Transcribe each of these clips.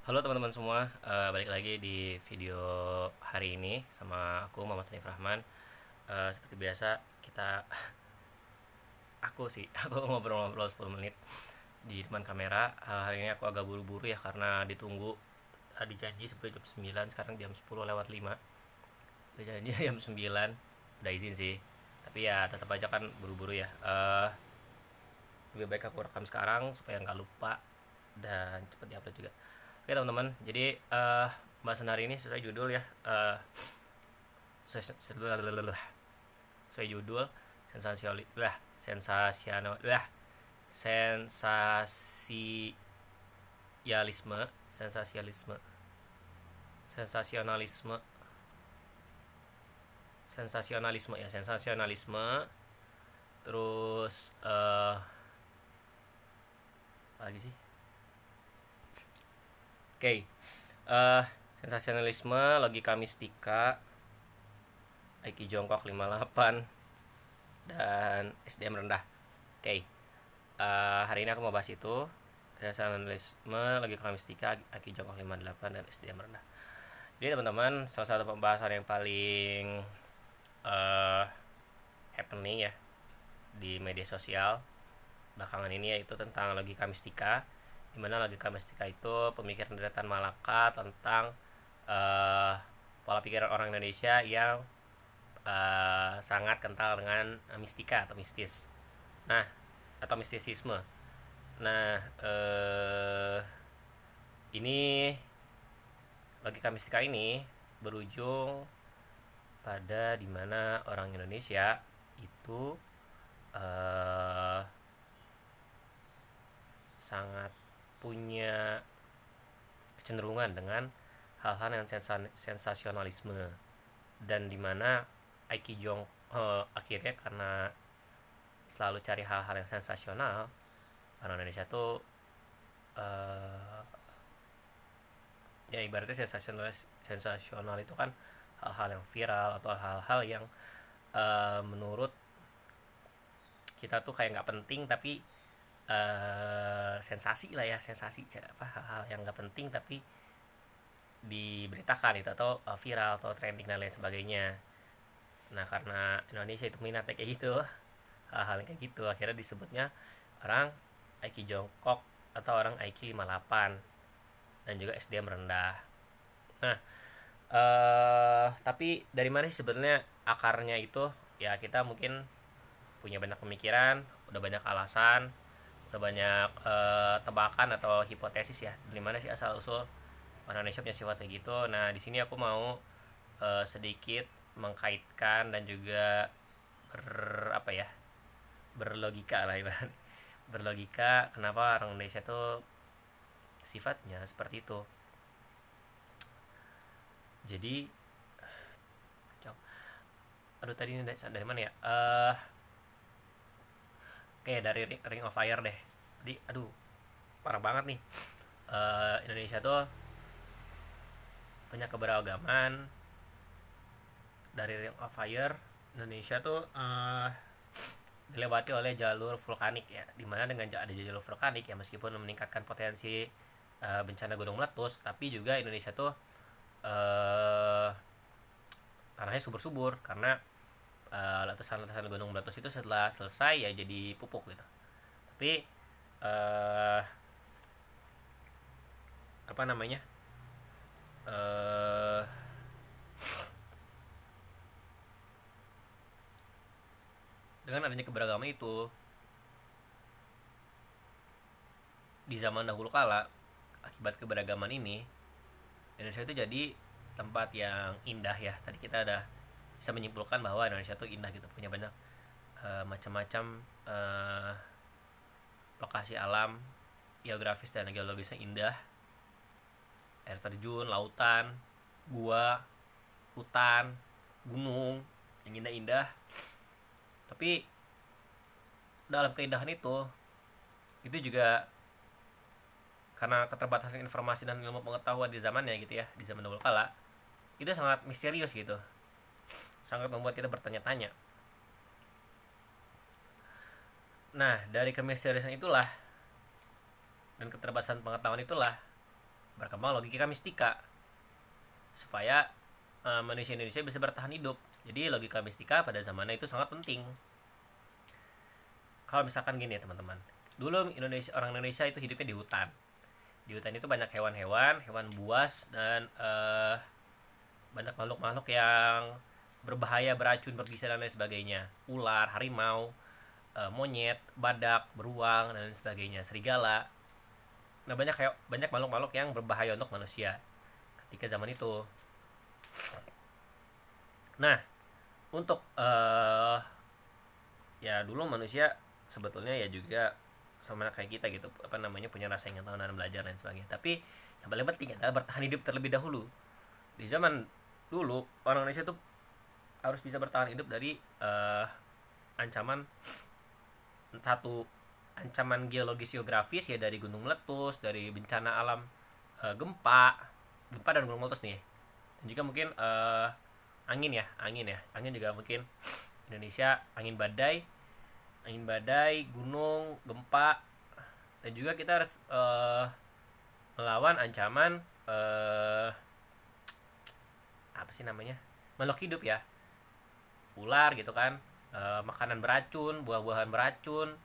Halo teman-teman semua, balik lagi di video hari ini sama aku Muhammad Hanif Rahman. Seperti biasa kita aku ngobrol-ngobrol 10 menit di depan kamera. Hari ini aku agak buru-buru ya karena ditunggu. Tadi janji seperti jam 9, sekarang jam 10 lewat 5. Udah janji jam 9, udah izin sih. Tapi ya tetap aja kan buru-buru ya. Lebih baik aku rekam sekarang supaya nggak lupa dan cepet diupload juga. Oke teman-teman, jadi pembahasan hari ini sesuai judul ya. Sesuai judul sensasionalisme, sensasionalisme, sensasionalisme. Terus apa lagi sih? Oke, sensasionalisme, logika mistika, IQ jongkok 58, dan SDM rendah. Oke, hari ini aku mau bahas itu. Sensasionalisme, logika mistika, IQ jongkok 58, dan SDM rendah. Jadi teman-teman, salah satu pembahasan yang paling happening ya di media sosial belakangan ini yaitu tentang logika mistika, di mana logika mistika itu pemikiran deretan Malaka tentang pola pikiran orang Indonesia yang sangat kental dengan mistika atau mistis. Nah, atau mistisisme. Nah, ini logika mistika ini berujung pada dimana orang Indonesia itu sangat punya kecenderungan dengan hal-hal yang sensasionalisme, dan dimana Aiki Jong akhirnya karena selalu cari hal-hal yang sensasional, orang Indonesia tuh ya ibaratnya sensasional itu kan hal-hal yang viral atau hal-hal yang menurut kita tuh kayak nggak penting tapi sensasi lah ya, sensasi apa, hal-hal yang nggak penting tapi diberitakan itu atau viral atau trending dan lain sebagainya. Nah karena Indonesia itu minatnya kayak gitu, hal-hal kayak gitu, akhirnya disebutnya orang IQ jongkok atau orang IQ 58 dan juga SDM rendah. Nah tapi dari mana sih sebetulnya akarnya itu? Ya kita mungkin punya banyak pemikiran, udah banyak alasan, udah banyak tebakan atau hipotesis ya, dari mana sih asal usul orang Indonesia punya sifat kayak gitu. Nah di sini aku mau sedikit mengkaitkan dan juga apa ya, berlogika lah ibarat, berlogika kenapa orang Indonesia tuh sifatnya seperti itu. Jadi aduh tadi ini dari mana ya, oke dari Ring of Fire deh. Jadi aduh parah banget nih, Indonesia tuh punya keberagaman. Dari Ring of Fire, Indonesia tuh dilewati oleh jalur vulkanik ya, dimana dengan ada jalur vulkanik ya, meskipun meningkatkan potensi bencana gunung meletus, tapi juga Indonesia tuh tanahnya subur-subur karena letusan-letusan gunung meletus itu setelah selesai ya jadi pupuk gitu. Tapi apa namanya, dengan adanya keberagaman itu di zaman dahulu kala, akibat keberagaman ini Indonesia itu jadi tempat yang indah ya. Tadi kita ada bisa menyimpulkan bahwa Indonesia itu indah gitu, punya banyak macam-macam lokasi alam, geografis dan geologisnya indah, air terjun, lautan, gua, hutan, gunung yang indah-indah. Tapi dalam keindahan itu juga karena keterbatasan informasi dan ilmu pengetahuan di zamannya gitu ya, di zaman dahulu kala itu sangat misterius gitu, sangat membuat kita bertanya-tanya. Nah dari kemisteriusan itulah dan keterbatasan pengetahuan itulah berkembang logika mistika supaya manusia Indonesia bisa bertahan hidup. Jadi logika mistika pada zamannya itu sangat penting. Kalau misalkan gini ya teman-teman, dulu orang Indonesia itu hidupnya di hutan. Di hutan itu banyak hewan-hewan, hewan buas, dan banyak makhluk-makhluk yang berbahaya, beracun, berbisa dan lain sebagainya. Ular, harimau, monyet, badak, beruang dan lain sebagainya, serigala. Nah, banyak makhluk-makhluk yang berbahaya untuk manusia ketika zaman itu. Nah, untuk ya dulu manusia sebetulnya ya juga sama kayak kita gitu, punya rasa ingin tahu dan belajar dan sebagainya. Tapi yang paling penting adalah bertahan hidup terlebih dahulu. Di zaman dulu orang Indonesia tuh harus bisa bertahan hidup dari ancaman geologis geografis ya, dari gunung meletus, dari bencana alam, gempa dan gunung meletus nih, dan juga mungkin angin juga mungkin Indonesia, angin badai, gunung, gempa, dan juga kita harus melawan ancaman makhluk hidup ya, ular gitu kan, makanan beracun, buah-buahan beracun,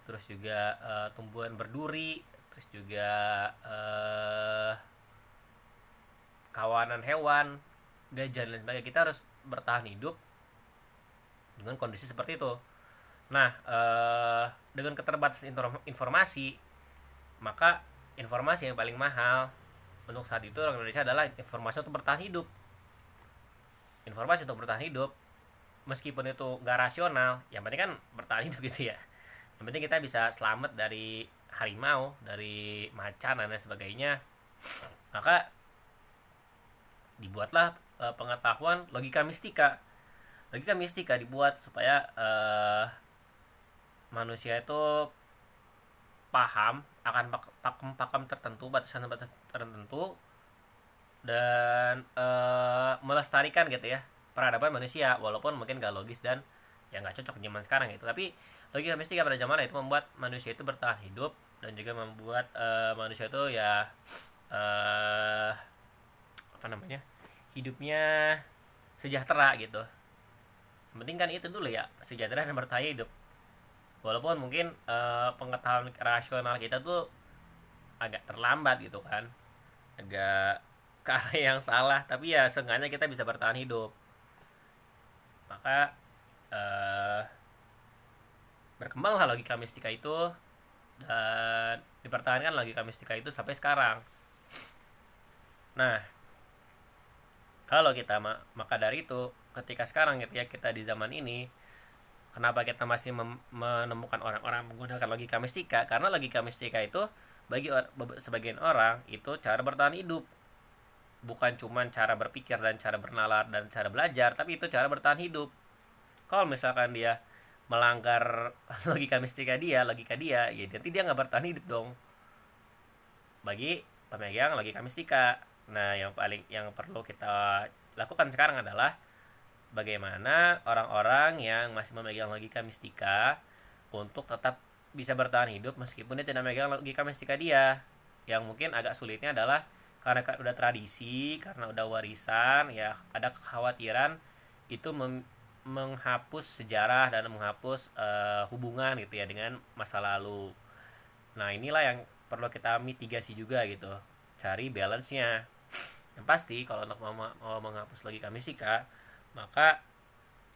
terus juga tumbuhan berduri, terus juga kawanan hewan, gajah dan sebagainya. Kita harus bertahan hidup dengan kondisi seperti itu. Nah, dengan keterbatasan informasi, maka informasi yang paling mahal untuk saat itu orang Indonesia adalah informasi untuk bertahan hidup. Informasi untuk bertahan hidup, meskipun itu gak rasional, yang penting kan bertahan hidup gitu ya. Yang penting kita bisa selamat dari harimau, dari macan dan lain sebagainya. Maka dibuatlah pengetahuan logika mistika. Logika mistika dibuat supaya manusia itu paham akan pakem tertentu, batasan-batasan tertentu, dan melestarikan gitu ya peradaban manusia, walaupun mungkin gak logis dan ya gak cocok zaman sekarang gitu. Tapi logika mistika pada zaman itu membuat manusia itu bertahan hidup, dan juga membuat manusia itu ya hidupnya sejahtera gitu. Yang penting kan itu dulu ya, sejahtera dan bertahan hidup. Walaupun mungkin pengetahuan rasional kita tuh agak terlambat gitu kan, agak ke arah yang salah, tapi ya seenggaknya kita bisa bertahan hidup. Maka berkembanglah logika mistika itu, dan dipertahankan logika mistika itu sampai sekarang. Nah, kalau kita maka dari itu ketika sekarang gitu ya, kita di zaman ini, kenapa kita masih menemukan orang-orang menggunakan logika mistika? Karena logika mistika itu bagi sebagian orang itu cara bertahan hidup, bukan cuma cara berpikir dan cara bernalar dan cara belajar, tapi itu cara bertahan hidup. Kalau misalkan dia melanggar logika dia, ya nanti dia nggak bertahan hidup dong bagi pemegang logika mistika. Nah, yang perlu kita lakukan sekarang adalah bagaimana orang-orang yang masih memegang logika mistika untuk tetap bisa bertahan hidup meskipun dia tidak memegang logika mistika dia. Yang mungkin agak sulitnya adalah karena udah tradisi, karena udah warisan, ya ada kekhawatiran itu menghapus sejarah dan menghapus hubungan gitu ya dengan masa lalu. Nah, inilah yang perlu kita mitigasi juga gitu, cari balance-nya. Yang pasti kalau untuk mau menghapus logika mistika, maka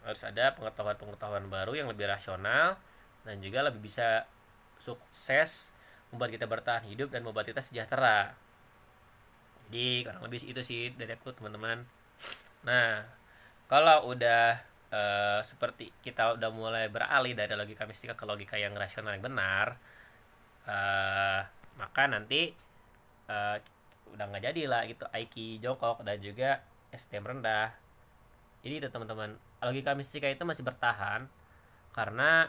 harus ada pengetahuan baru yang lebih rasional dan juga lebih bisa sukses membuat kita bertahan hidup dan membuat kita sejahtera. Jadi kurang lebih itu sih dari aku, teman-teman. Nah, kalau udah seperti kita udah mulai beralih dari logika mistika ke logika yang rasional yang benar, maka nanti udah nggak jadi lah gitu Aiki jongkok dan juga STM rendah. Jadi itu teman-teman, logika mistika itu masih bertahan karena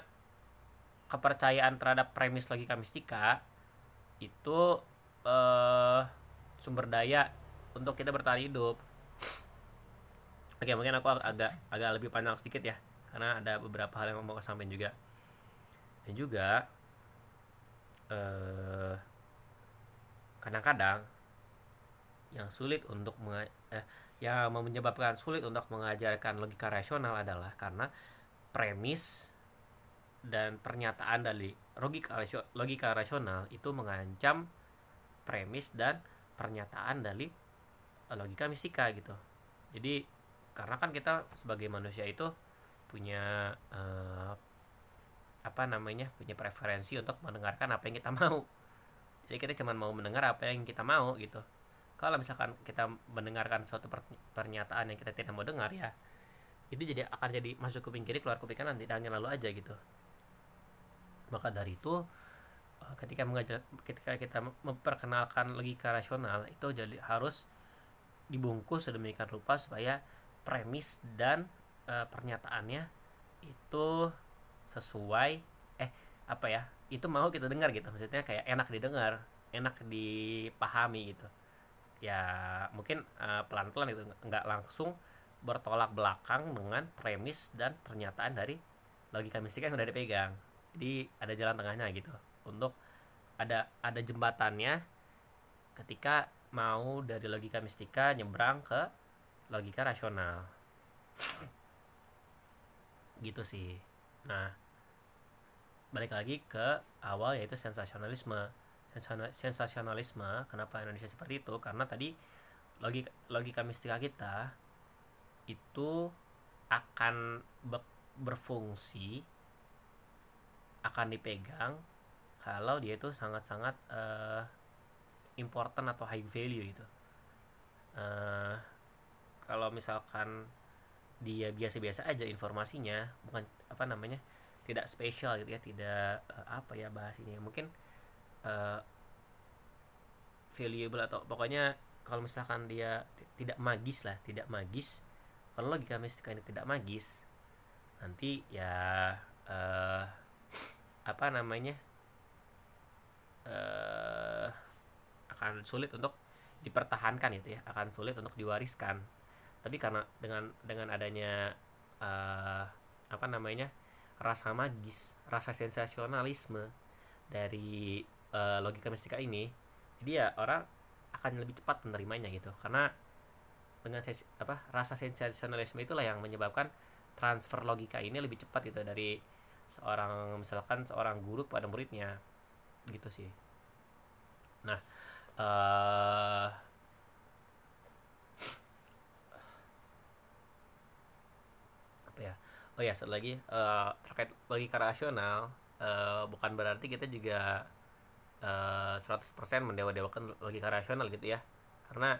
kepercayaan terhadap premis logika mistika itu sumber daya untuk kita bertahan hidup. Oke, mungkin aku agak lebih panjang sedikit ya, karena ada beberapa hal yang mau aku sampaikan juga. Dan juga kadang-kadang yang sulit untuk yang menyebabkan sulit untuk mengajarkan logika rasional adalah karena premis dan pernyataan dari logika rasional itu mengancam premis dan pernyataan dari logika mistika gitu. Jadi karena kan kita sebagai manusia itu punya punya preferensi untuk mendengarkan apa yang kita mau. Jadi kita cuma mau mendengar apa yang kita mau gitu. Kalau misalkan kita mendengarkan suatu pernyataan yang kita tidak mau dengar, ya itu akan jadi masuk kuping kiri keluar kuping kanan, tidak angin lalu aja gitu. Maka dari itu ketika kita memperkenalkan logika rasional itu jadi harus dibungkus sedemikian rupa supaya premis dan pernyataannya itu sesuai itu mau kita dengar gitu. Maksudnya kayak enak didengar, enak dipahami gitu. Ya mungkin pelan-pelan itu, nggak langsung bertolak belakang dengan premis dan pernyataan dari logika mistika yang udah dipegang. Jadi ada jalan tengahnya gitu, untuk ada jembatannya ketika mau dari logika mistika nyebrang ke logika rasional gitu sih. Nah, balik lagi ke awal, yaitu sensasionalisme. Kenapa Indonesia seperti itu? Karena tadi logika mistika kita itu akan berfungsi, akan dipegang kalau dia itu sangat-sangat important atau high value itu. Kalau misalkan dia biasa-biasa aja informasinya, bukan tidak spesial gitu ya, tidak bahasanya mungkin valuable, atau pokoknya kalau misalkan dia tidak magis. Kalau logika mistika ini tidak magis, nanti ya akan sulit untuk dipertahankan itu ya, akan sulit untuk diwariskan. Tapi karena dengan adanya rasa magis, rasa sensasionalisme dari logika mistika ini, jadi ya orang akan lebih cepat menerimanya gitu. Karena dengan rasa sensasionalisme itulah yang menyebabkan transfer logika ini lebih cepat gitu dari seorang guru pada muridnya gitu sih. Nah, satu lagi terkait logika rasional, bukan berarti kita juga 100% mendewa-dewakan logika rasional gitu ya. Karena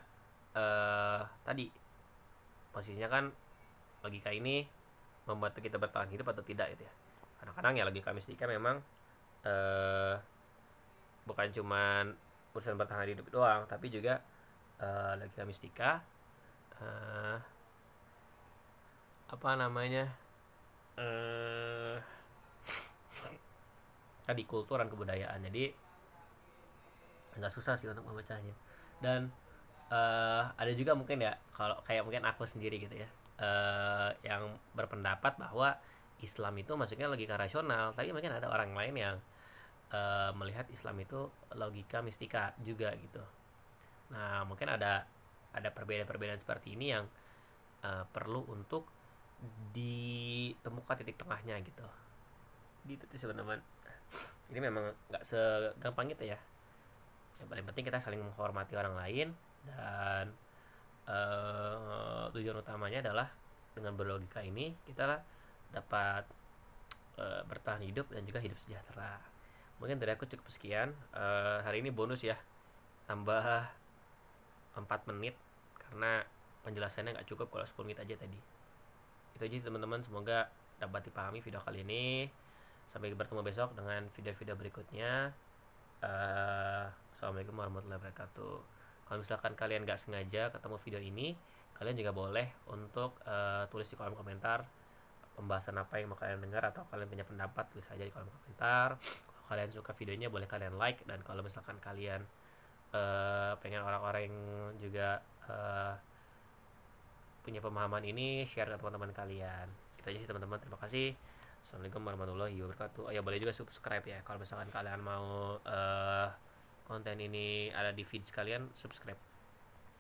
tadi posisinya kan logika ini membantu kita bertahan hidup atau tidak gitu ya. Kadang-kadang ya logika mistika memang bukan cuman urusan bertahan hidup doang, tapi juga logika mistika tadi kultur dan kebudayaan. Jadi nggak susah sih untuk memecahnya. Dan ada juga mungkin ya, kalau kayak mungkin aku sendiri gitu ya, yang berpendapat bahwa Islam itu maksudnya logika rasional, tapi mungkin ada orang lain yang melihat Islam itu logika mistika juga gitu. Nah, mungkin ada perbedaan-perbedaan seperti ini yang perlu untuk ditemukan titik tengahnya gitu. Gitu sih teman-teman. Ini memang nggak segampang itu ya. Yang paling penting kita saling menghormati orang lain, dan tujuan utamanya adalah dengan berlogika ini kita dapat bertahan hidup dan juga hidup sejahtera. Mungkin dari aku cukup sekian. Hari ini bonus ya, tambah 4 menit karena penjelasannya nggak cukup kalau 10 menit aja tadi. Itu aja teman-teman, semoga dapat dipahami video kali ini. Sampai bertemu besok dengan video-video berikutnya. Assalamualaikum warahmatullahi wabarakatuh. Kalau misalkan kalian gak sengaja ketemu video ini, kalian juga boleh untuk tulis di kolom komentar pembahasan apa yang mau kalian dengar, atau kalian punya pendapat, tulis aja di kolom komentar. Kalau kalian suka videonya boleh kalian like, dan kalau misalkan kalian pengen orang-orang yang juga punya pemahaman ini, share ke teman-teman kalian. Itu aja sih teman-teman, terima kasih. Assalamualaikum warahmatullahi wabarakatuh. Ya boleh juga subscribe ya, kalau misalkan kalian mau konten ini ada di feed kalian, subscribe.